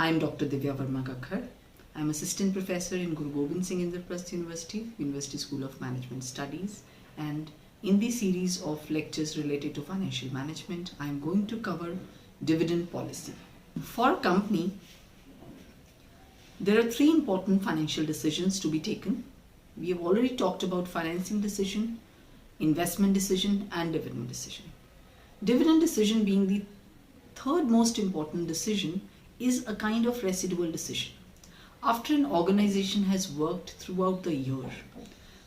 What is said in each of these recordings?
I am Dr. Divya Verma Kakkar. I am Assistant Professor in Guru Gobind Singh Indraprasth University School of Management Studies, and in the series of lectures related to financial management, I am going to cover dividend policy. For a company, there are three important financial decisions to be taken. We have already talked about financing decision, investment decision, and dividend decision. Dividend decision being the third most important decision is a kind of residual decision. After an organization has worked throughout the year,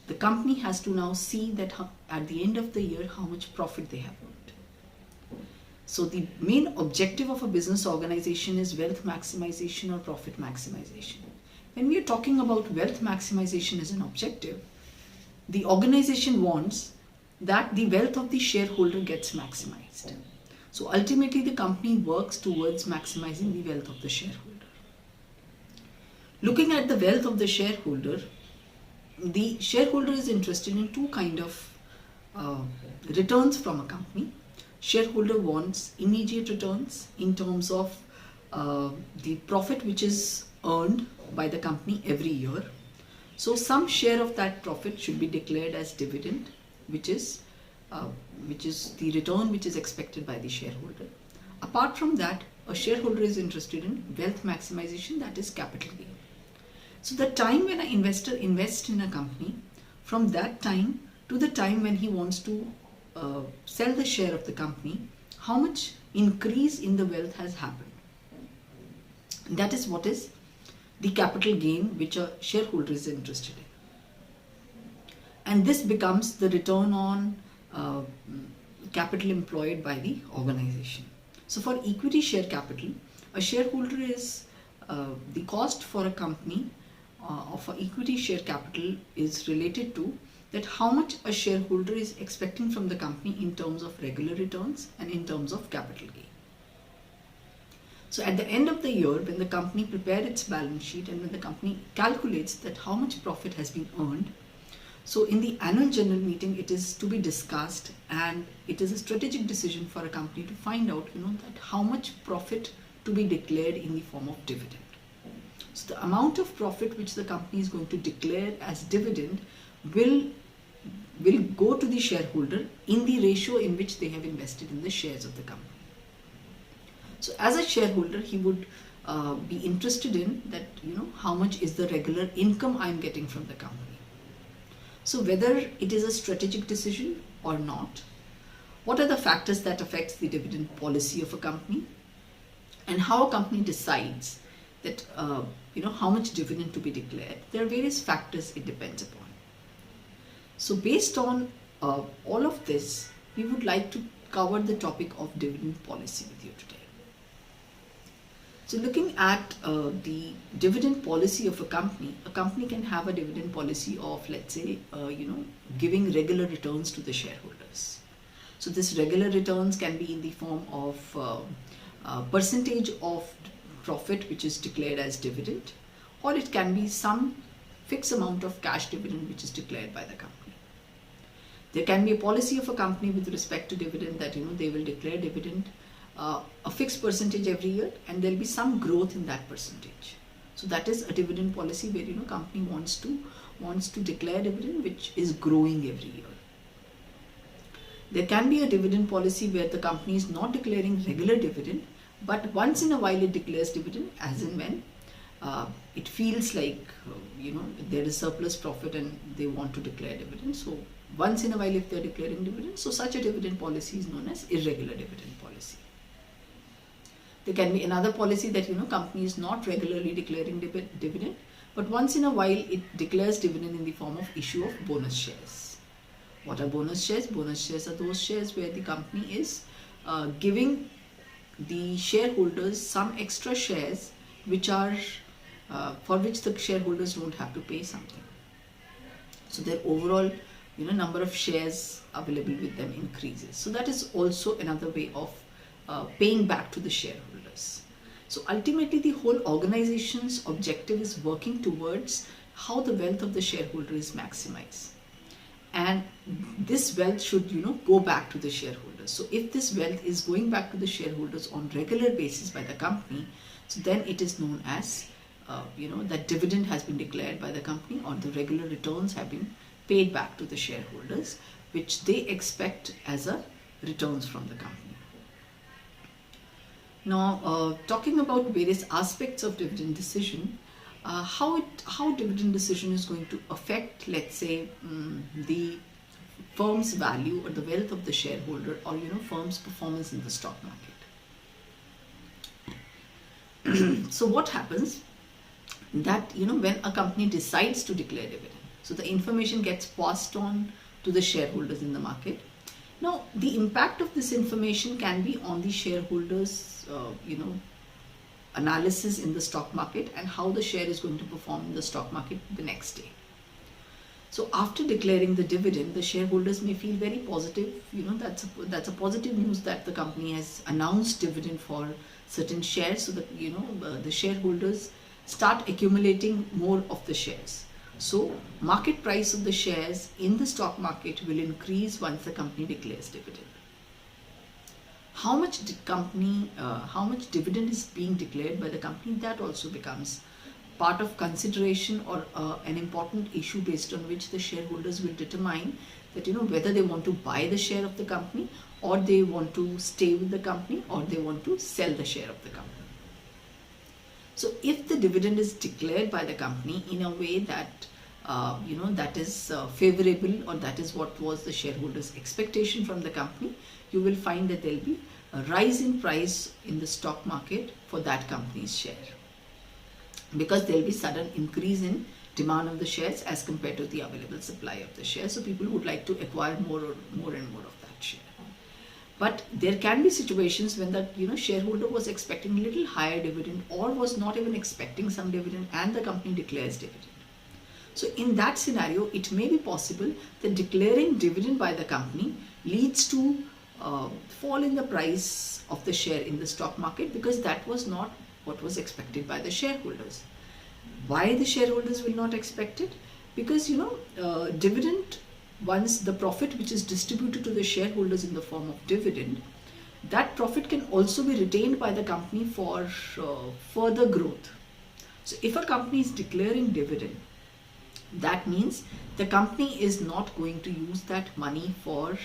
the company has to now see that at the end of the year how much profit they have earned. So the main objective of a business organization is wealth maximization or profit maximization. When we are talking about wealth maximization as an objective, the organization wants that the wealth of the shareholder gets maximized. So ultimately the company works towards maximizing the wealth of the shareholder. Looking at the wealth of the shareholder is interested in two kind of returns from a company. Shareholder wants immediate returns in terms of the profit which is earned by the company every year. So some share of that profit should be declared as dividend, which is the return which is expected by the shareholder. Apart from that, a shareholder is interested in wealth maximization, that is capital gain. So the time when an investor invests in a company, from that time to the time when he wants to sell the share of the company, how much increase in the wealth has happened. That is what is the capital gain which a shareholder is interested in. And this becomes the return on capital employed by the organization. So for equity share capital, a shareholder is the cost for a company of an equity share capital is related to that how much a shareholder is expecting from the company in terms of regular returns and in terms of capital gain. So at the end of the year, when the company prepared its balance sheet and when the company calculates that how much profit has been earned, so in the annual general meeting, it is to be discussed, and it is a strategic decision for a company to find out, that how much profit to be declared in the form of dividend. So the amount of profit which the company is going to declare as dividend will go to the shareholder in the ratio in which they have invested in the shares of the company. So as a shareholder, he would be interested in that, how much is the regular income I am getting from the company. So whether it is a strategic decision or not, what are the factors that affects the dividend policy of a company, and how a company decides that how much dividend to be declared. There are various factors it depends upon. So based on all of this, we would like to cover the topic of dividend policy with you today. So looking at the dividend policy of a company can have a dividend policy of, let's say, giving regular returns to the shareholders. So this regular returns can be in the form of percentage of profit which is declared as dividend, or it can be some fixed amount of cash dividend which is declared by the company. There can be a policy of a company with respect to dividend that they will declare dividend a fixed percentage every year, and there will be some growth in that percentage. So that is a dividend policy where company wants to declare dividend which is growing every year. There can be a dividend policy where the company is not declaring regular dividend, but once in a while it declares dividend as and when it feels like there is surplus profit and they want to declare dividend. So once in a while if they are declaring dividend, so such a dividend policy is known as irregular dividend policy. There can be another policy that company is not regularly declaring dividend, but once in a while it declares dividend in the form of issue of bonus shares. What are bonus shares? Bonus shares are those shares where the company is giving the shareholders some extra shares which are for which the shareholders don't have to pay something. So their overall number of shares available with them increases. So that is also another way of paying back to the shareholders. So ultimately the whole organization's objective is working towards how the wealth of the shareholder is maximized, and this wealth should go back to the shareholders. shareholders. So if this wealth is going back to the shareholders on regular basis by the company, so then it is known as that dividend has been declared by the company, or the regular returns have been paid back to the shareholders, which they expect as a returns from the company. Now, talking about various aspects of dividend decision, how dividend decision is going to affect, let's say, the firm's value or the wealth of the shareholder, or firm's performance in the stock market. So what happens that when a company decides to declare dividend, so the information gets passed on to the shareholders in the market. Now, the impact of this information can be on the shareholders analysis in the stock market, and how the share is going to perform in the stock market the next day. So after declaring the dividend, the shareholders may feel very positive. That's a positive news that the company has announced dividend for certain shares, so that the shareholders start accumulating more of the shares. So market price of the shares in the stock market will increase once the company declares dividend. How much dividend is being declared by the company, that also becomes part of consideration, or an important issue based on which the shareholders will determine that whether they want to buy the share of the company, or they want to stay with the company, or they want to sell the share of the company. So if the dividend is declared by the company in a way that that is favorable, or that is what was the shareholders' expectation from the company, you will find that there will be a rise in price in the stock market for that company's share, because there will be sudden increase in demand of the shares as compared to the available supply of the shares. So people would like to acquire more and more of that share. But there can be situations when the shareholder was expecting a little higher dividend, or was not even expecting some dividend, and the company declares dividend. So in that scenario, it may be possible that declaring dividend by the company leads to fall in the price of the share in the stock market, because that was not what was expected by the shareholders. Why the shareholders will not expect it? Because dividend, once the profit which is distributed to the shareholders in the form of dividend, that profit can also be retained by the company for further growth. So if a company is declaring dividend, that means the company is not going to use that money for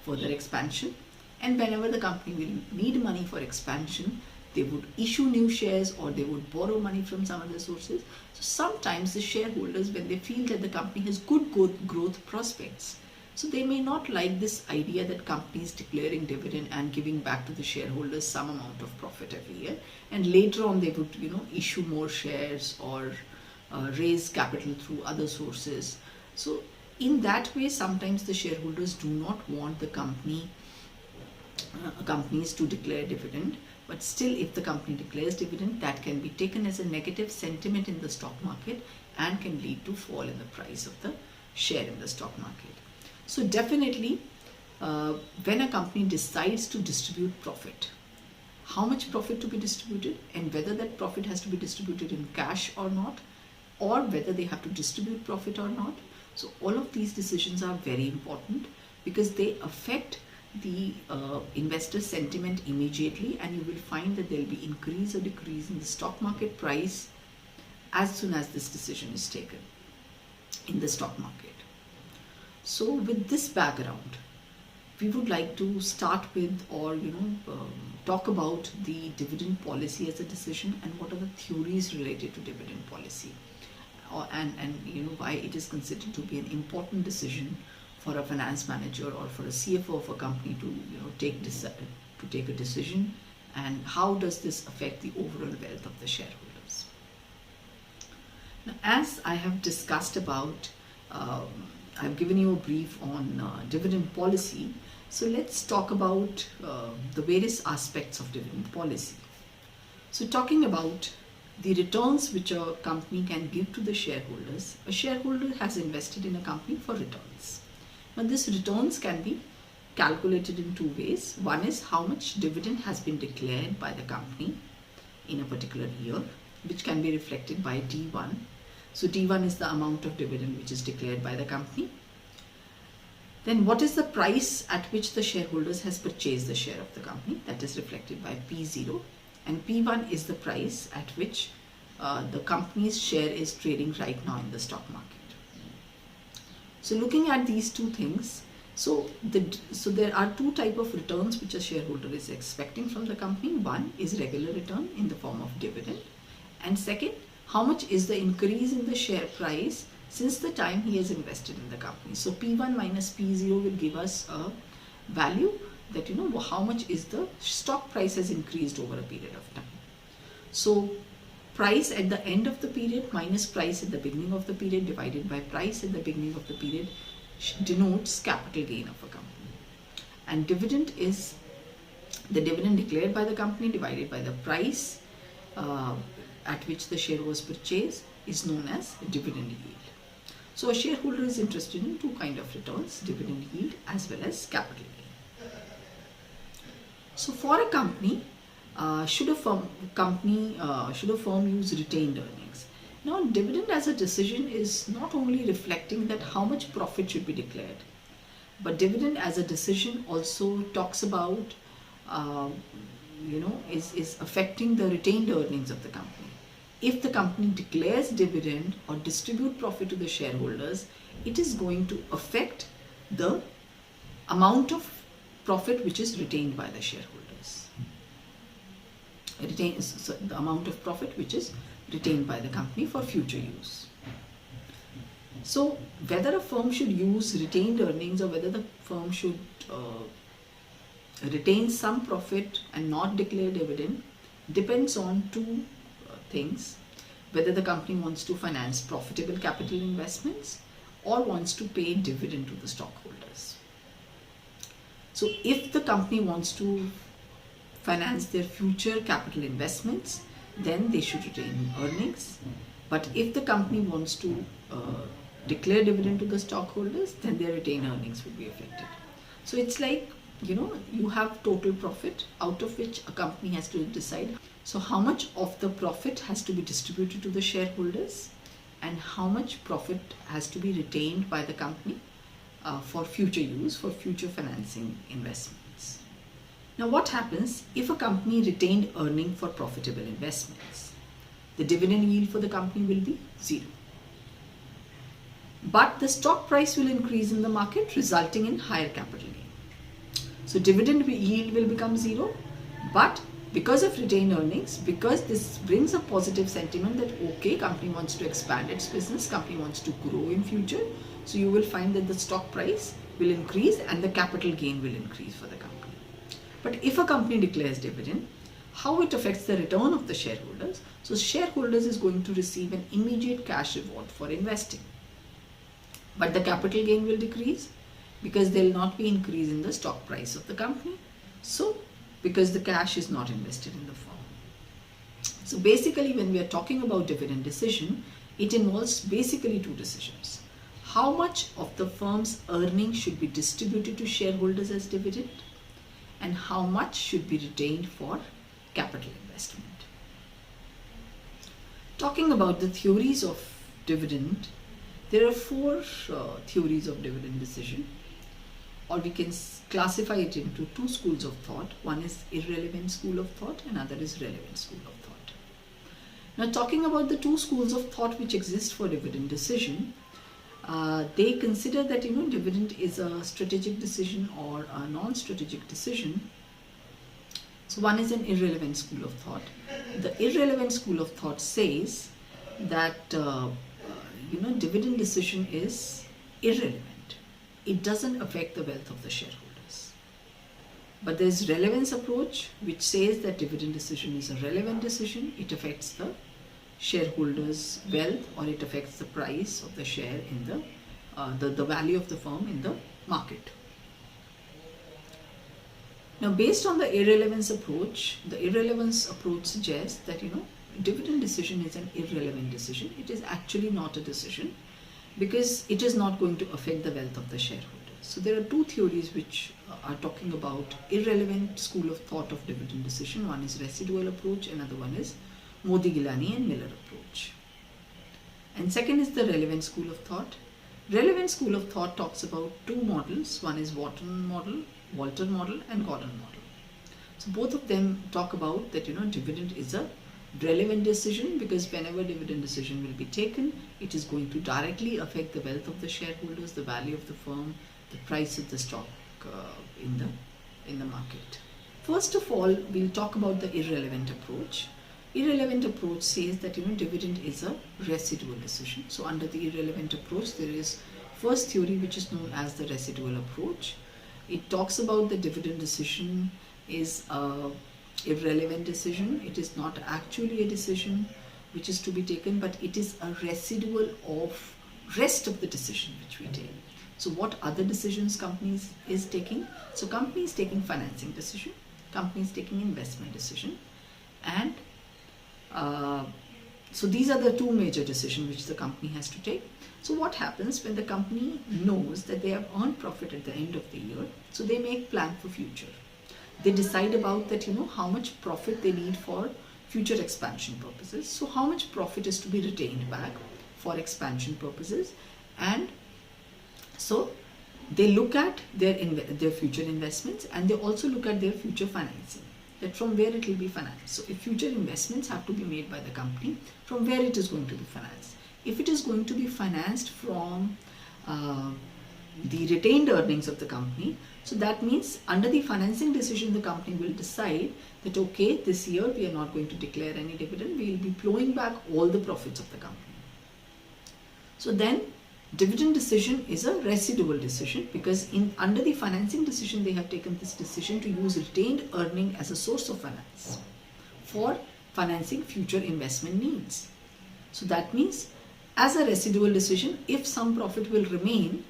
further expansion, and whenever the company will need money for expansion, they would issue new shares, or they would borrow money from some other sources. So sometimes the shareholders, when they feel that the company has good growth prospects, so they may not like this idea that company is declaring dividend and giving back to the shareholders some amount of profit every year, and later on they would issue more shares, or raise capital through other sources. So in that way, sometimes the shareholders do not want the companies to declare dividend. But still, if the company declares dividend, that can be taken as a negative sentiment in the stock market, and can lead to fall in the price of the share in the stock market. So definitely, when a company decides to distribute profit, how much profit to be distributed, and whether that profit has to be distributed in cash or not, or whether they have to distribute profit or not. So all of these decisions are very important, because they affect the investor sentiment immediately, and you will find that there will be increase or decrease in the stock market price as soon as this decision is taken in the stock market. So with this background, we would like to start with, or talk about the dividend policy as a decision, and what are the theories related to dividend policy, and why it is considered to be an important decision for a finance manager or for a CFO of a company to take a decision, and how does this affect the overall wealth of the shareholders. Now, as I have discussed about, I've given you a brief on dividend policy. So let's talk about the various aspects of dividend policy. So talking about the returns which a company can give to the shareholders, a shareholder has invested in a company for returns. Now, these returns can be calculated in two ways. One is how much dividend has been declared by the company in a particular year, which can be reflected by D1. So D1 is the amount of dividend which is declared by the company. Then what is the price at which the shareholders has purchased the share of the company? That is reflected by P0, and P1 is the price at which the company's share is trading right now in the stock market. So looking at these two things, so there are two types of returns which a shareholder is expecting from the company. One is regular return in the form of dividend, and second, how much is the increase in the share price since the time he has invested in the company. So P1 minus P0 will give us a value that how much is the stock price has increased over a period of time. So price at the end of the period minus price at the beginning of the period divided by price at the beginning of the period denotes capital gain of a company. And dividend is the dividend declared by the company divided by the price at which the share was purchased is known as dividend yield. So a shareholder is interested in two kinds of returns, dividend yield as well as capital gain. So for a company, should a firm use retained earnings? Now, dividend as a decision is not only reflecting that how much profit should be declared, but dividend as a decision also talks about, is affecting the retained earnings of the company. If the company declares dividend or distribute profit to the shareholders, it is going to affect the amount of profit which is retained by the shareholders. The amount of profit which is retained by the company for future use. So whether a firm should use retained earnings or whether the firm should retain some profit and not declare dividend depends on two things: whether the company wants to finance profitable capital investments or wants to pay dividend to the stockholders. So if the company wants to finance their future capital investments, then they should retain earnings. But if the company wants to declare dividend to the stockholders, then their retained earnings will be affected. So it's like, you have total profit out of which a company has to decide. So how much of the profit has to be distributed to the shareholders and how much profit has to be retained by the company for future use, for future financing investments. Now what happens if a company retained earning for profitable investments? The dividend yield for the company will be 0. But the stock price will increase in the market, resulting in higher capital gain. So dividend yield will become 0, but because of retained earnings, because this brings a positive sentiment that okay, company wants to expand its business, company wants to grow in future, so you will find that the stock price will increase and the capital gain will increase for the company. But if a company declares dividend, how it affects the return of the shareholders? So shareholders is going to receive an immediate cash reward for investing, but the capital gain will decrease because there will not be increase in the stock price of the company. So because the cash is not invested in the firm. So basically when we are talking about dividend decision, it involves basically two decisions. How much of the firm's earnings should be distributed to shareholders as dividend and how much should be retained for capital investment. Talking about the theories of dividend, there are 4 theories of dividend decision, or we can classify it into 2 schools of thought. One is irrelevant school of thought, another is relevant school of thought. Now talking about the 2 schools of thought which exist for dividend decision, they consider that dividend is a strategic decision or a non-strategic decision. So one is an irrelevant school of thought. The irrelevant school of thought says that dividend decision is irrelevant. It doesn't affect the wealth of the shareholders. But there is relevance approach which says that dividend decision is a relevant decision. It affects the shareholders' wealth, or it affects the price of the share in the value of the firm in the market. Now based on the irrelevance approach suggests that dividend decision is an irrelevant decision. It is actually not a decision because it is not going to affect the wealth of the shareholders. So there are 2 theories which are talking about irrelevant school of thought of dividend decision. One is residual approach, another one is Modi, Gilani and Miller approach. And second is the relevant school of thought. Relevant school of thought talks about two models. One is Walton model and Gordon model. So both of them talk about that dividend is a relevant decision, because whenever dividend decision will be taken, it is going to directly affect the wealth of the shareholders, the value of the firm, the price of the stock in the market. First of all, we'll talk about the irrelevant approach. Irrelevant approach says that dividend is a residual decision. So under the irrelevant approach, there is first theory which is known as the residual approach. It talks about the dividend decision is a irrelevant decision. It is not actually a decision which is to be taken, but it is a residual of rest of the decision which we take. So what other decisions companies is taking? So company is taking financing decision, company is taking investment decision, and so these are the two major decisions which the company has to take. So what happens when the company knows that they have earned profit at the end of the year? So they make plan for future. They decide about that how much profit they need for future expansion purposes. So how much profit is to be retained back for expansion purposes, and so they look at their future investments, and they also look at their future financing, that from where it will be financed. So if future investments have to be made by the company, from where it is going to be financed. If it is going to be financed from the retained earnings of the company, so that means under the financing decision, the company will decide that okay, this year we are not going to declare any dividend, we will be plowing back all the profits of the company. So then dividend decision is a residual decision, because under the financing decision, they have taken this decision to use retained earning as a source of finance for financing future investment needs. So that means as a residual decision, if some profit will remain,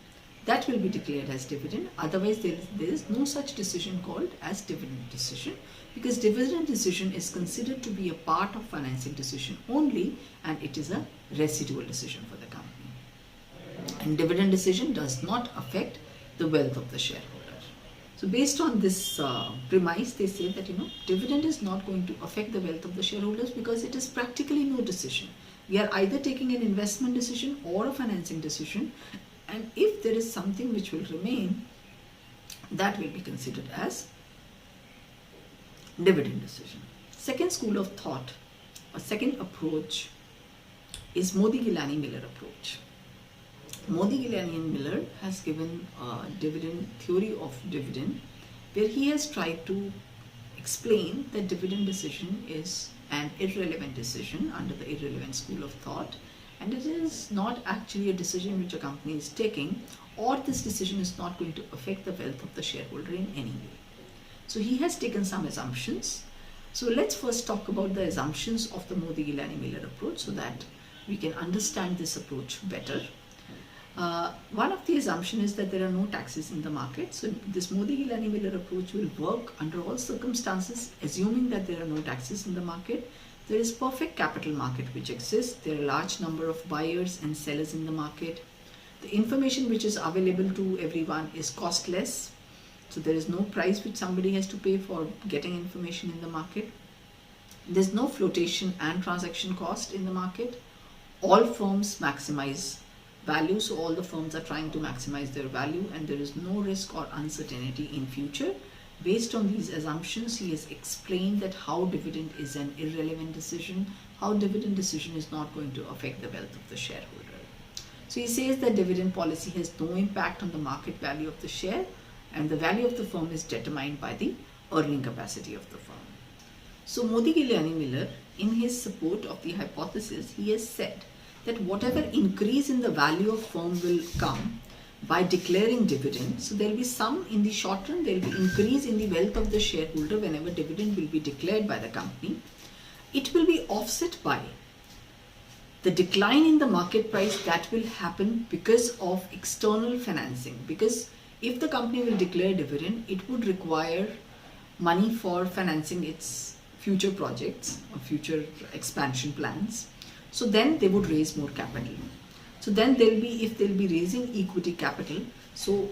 that will be declared as dividend. Otherwise, there is no such decision called as dividend decision, because dividend decision is considered to be a part of financing decision only, and it is a residual decision for the company. And dividend decision does not affect the wealth of the shareholder. So based on this premise, they say that dividend is not going to affect the wealth of the shareholders, because it is practically no decision. We are either taking an investment decision or a financing decision, and if there is something which will remain, that will be considered as dividend decision. Second school of thought, or second approach, is Modi-Gilani-Miller approach. Modi-Gilani-Miller has given a theory of dividend, where he has tried to explain that dividend decision is an irrelevant decision under the irrelevant school of thought, and it is not actually a decision which a company is taking, or this decision is not going to affect the wealth of the shareholder in any way. So he has taken some assumptions. So let's first talk about the assumptions of the Modi-Gilani-Miller approach, so that we can understand this approach better. One of the assumptions is that there are no taxes in the market. So this Modi-Gilani-Miller approach will work under all circumstances, assuming that there are no taxes in the market. There is perfect capital market which exists. There are a large number of buyers and sellers in the market. The information which is available to everyone is costless. So there is no price which somebody has to pay for getting information in the market. There's no flotation and transaction cost in the market. All firms maximize value, so all the firms are trying to maximize their value, and there is no risk or uncertainty in future. Based on these assumptions, he has explained that how dividend is an irrelevant decision, how dividend decision is not going to affect the wealth of the shareholder. So he says that dividend policy has no impact on the market value of the share, and the value of the firm is determined by the earning capacity of the firm. So Modi-Gilani-Miller, in his support of the hypothesis, he has said that whatever increase in the value of firm will come by declaring dividend, so there will be some in the short run, there will be increase in the wealth of the shareholder whenever dividend will be declared by the company. It will be offset by the decline in the market price that will happen because of external financing. Because if the company will declare dividend, it would require money for financing its future projects or future expansion plans. So then they would raise more capital. So then if they'll be raising equity capital, so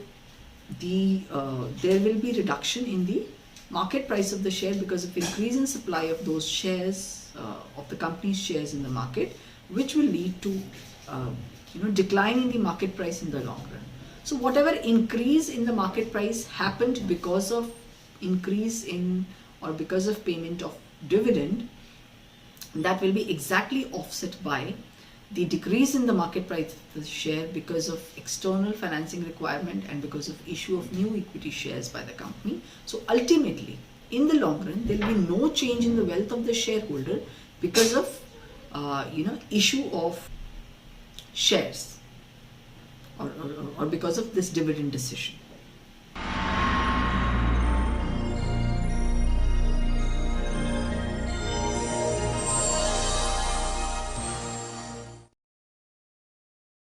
there will be reduction in the market price of the share because of increase in supply of those shares, of the company's shares in the market, which will lead to decline in the market price in the long run. So whatever increase in the market price happened because of increase in or because of payment of dividend, that will be exactly offset by the decrease in the market price of the share because of external financing requirement and because of issue of new equity shares by the company. So ultimately, in the long run, there will be no change in the wealth of the shareholder because of issue of shares or because of this dividend decision.